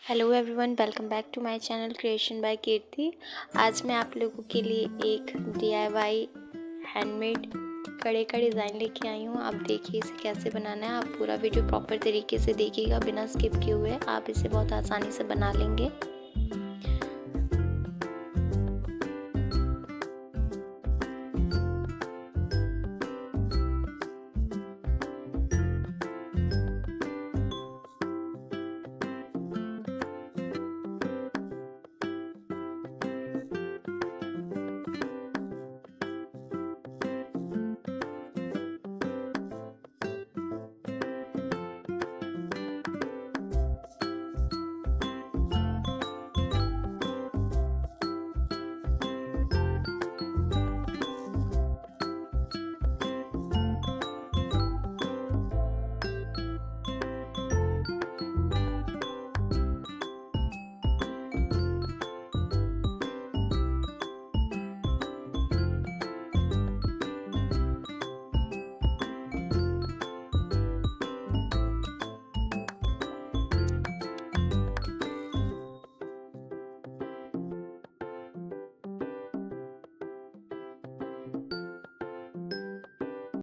Hello everyone, welcome back to my channel creation by Kirti. आज मैं आप लोगों के लिए एक डीआईवाई हैंडमेड कड़े का डिज़ाइन लेके आई हूँ। आप देखिए इसे कैसे बनाना है। आप पूरा वीडियो प्रॉपर तरीके से देखिएगा बिना स्किप किए हुए। आप इसे बहुत आसानी से बना लेंगे।